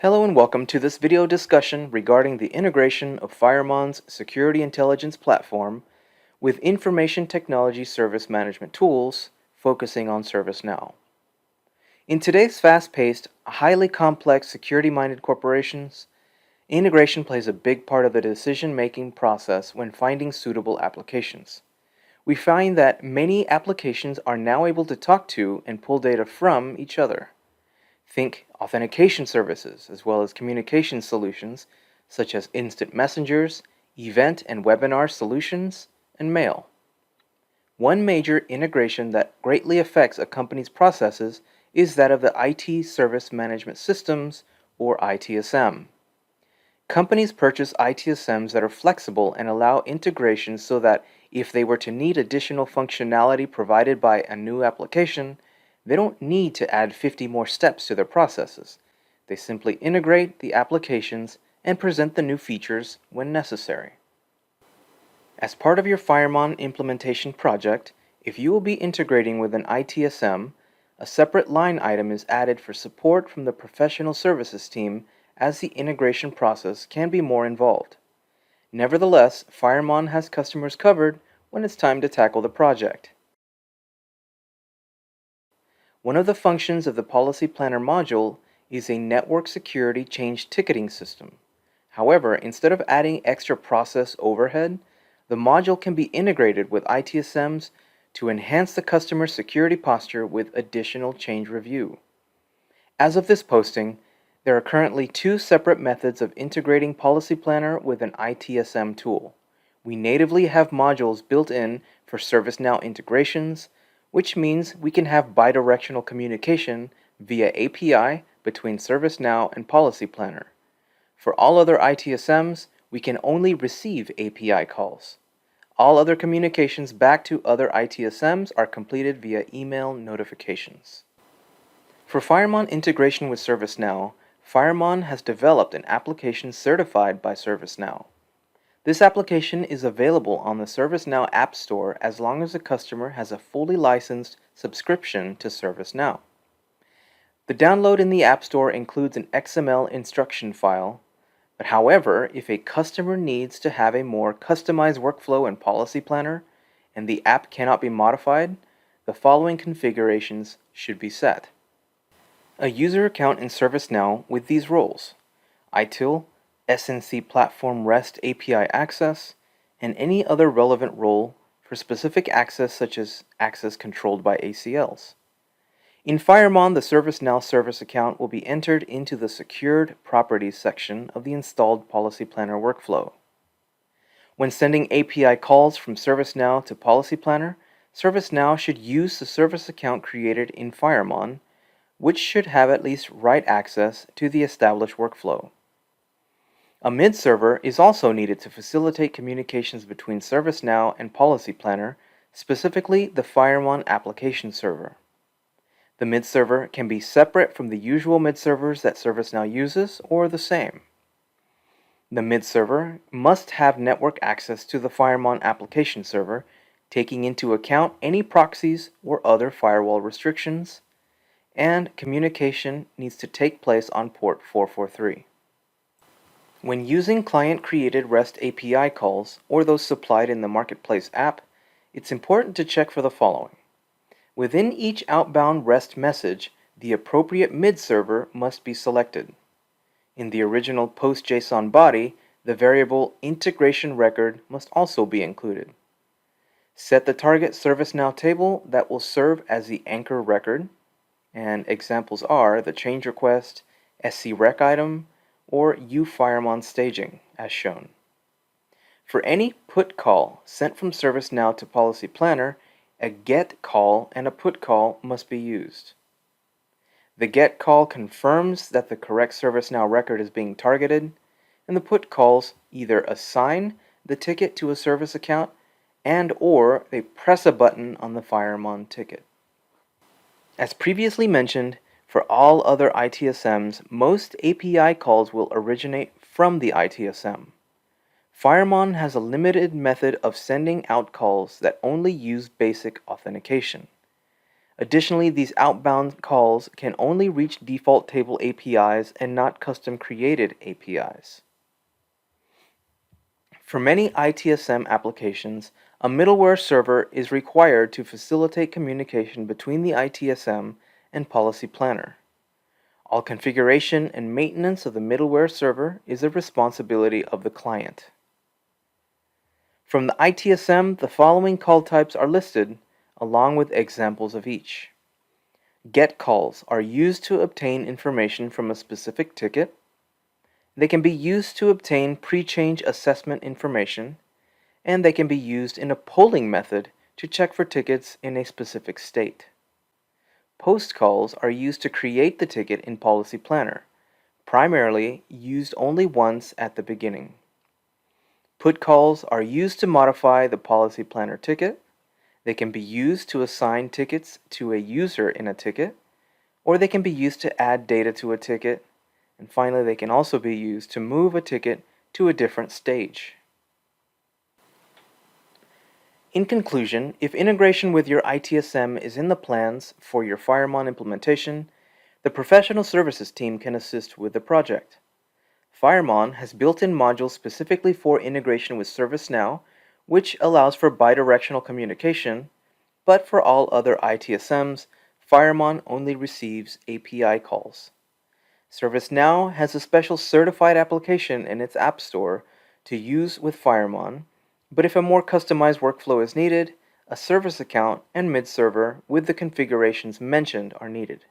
Hello and welcome to this video discussion regarding the integration of FireMon's security intelligence platform with information technology service management tools, focusing on ServiceNow. In today's fast-paced, highly complex security-minded corporations, integration plays a big part of the decision-making process when finding suitable applications. We find that many applications are now able to talk to and pull data from each other. Think authentication services as well as communication solutions such as instant messengers, event and webinar solutions, and mail. One major integration that greatly affects a company's processes is that of the IT Service Management Systems, or ITSM. Companies purchase ITSMs that are flexible and allow integration so that if they were to need additional functionality provided by a new application, they don't need to add 50 more steps to their processes. They simply integrate the applications and present the new features when necessary. As part of your FireMon implementation project, if you will be integrating with an ITSM, a separate line item is added for support from the professional services team, as the integration process can be more involved. Nevertheless, FireMon has customers covered when it's time to tackle the project. One of the functions of the Policy Planner module is a network security change ticketing system. However, instead of adding extra process overhead, the module can be integrated with ITSMs to enhance the customer security posture with additional change review. As of this posting, there are currently two separate methods of integrating Policy Planner with an ITSM tool. We natively have modules built in for ServiceNow integrations, which means we can have bidirectional communication via API between ServiceNow and Policy Planner. For all other ITSMs, we can only receive API calls. All other communications back to other ITSMs are completed via email notifications. For FireMon integration with ServiceNow, FireMon has developed an application certified by ServiceNow. This application is available on the ServiceNow App Store as long as the customer has a fully licensed subscription to ServiceNow. The download in the App Store includes an XML instruction file, but however, if a customer needs to have a more customized workflow in Policy Planner and the app cannot be modified, the following configurations should be set. A user account in ServiceNow with these roles: ITIL, SNC Platform REST API access, and any other relevant role for specific access such as access controlled by ACLs. In FireMon, the ServiceNow service account will be entered into the Secured Properties section of the installed Policy Planner workflow. When sending API calls from ServiceNow to Policy Planner, ServiceNow should use the service account created in FireMon, which should have at least write access to the established workflow. A mid server is also needed to facilitate communications between ServiceNow and Policy Planner, specifically the FireMon application server. The mid server can be separate from the usual mid servers that ServiceNow uses or the same. The mid server must have network access to the FireMon application server, taking into account any proxies or other firewall restrictions, and communication needs to take place on port 443. When using client-created REST API calls or those supplied in the Marketplace app, it's important to check for the following. Within each outbound REST message, the appropriate mid server must be selected. In the original PostJSON body, the variable integration record must also be included. Set the target ServiceNow table that will serve as the anchor record, and examples are the change request, SCREC item, or uFireMon staging, as shown. For any put call sent from ServiceNow to Policy Planner, a GET call and a PUT call must be used. The GET call confirms that the correct ServiceNow record is being targeted, and the PUT calls either assign the ticket to a service account and/or they press a button on the FireMon ticket. As previously mentioned, for all other ITSMs, most API calls will originate from the ITSM. FireMon has a limited method of sending out calls that only use basic authentication. Additionally, these outbound calls can only reach default table APIs and not custom created APIs. For many ITSM applications, a middleware server is required to facilitate communication between the ITSM and Policy Planner. All configuration and maintenance of the middleware server is the responsibility of the client. From the ITSM, the following call types are listed, along with examples of each. GET calls are used to obtain information from a specific ticket. They can be used to obtain pre-change assessment information, and they can be used in a polling method to check for tickets in a specific state. Post calls are used to create the ticket in Policy Planner, primarily used only once at the beginning. Put calls are used to modify the Policy Planner ticket. They can be used to assign tickets to a user in a ticket, or they can be used to add data to a ticket, and finally they can also be used to move a ticket to a different stage. In conclusion, if integration with your ITSM is in the plans for your FireMon implementation, the professional services team can assist with the project. FireMon has built-in modules specifically for integration with ServiceNow, which allows for bidirectional communication, but for all other ITSMs, FireMon only receives API calls. ServiceNow has a special certified application in its App Store to use with FireMon, but if a more customized workflow is needed, a service account and mid-server with the configurations mentioned are needed.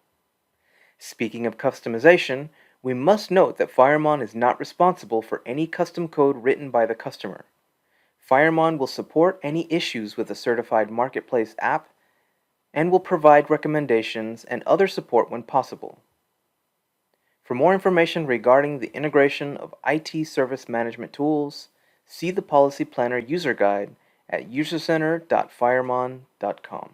Speaking of customization, we must note that FireMon is not responsible for any custom code written by the customer. FireMon will support any issues with a certified marketplace app and will provide recommendations and other support when possible. For more information regarding the integration of IT service management tools, see the Policy Planner user guide at usercenter.firemon.com.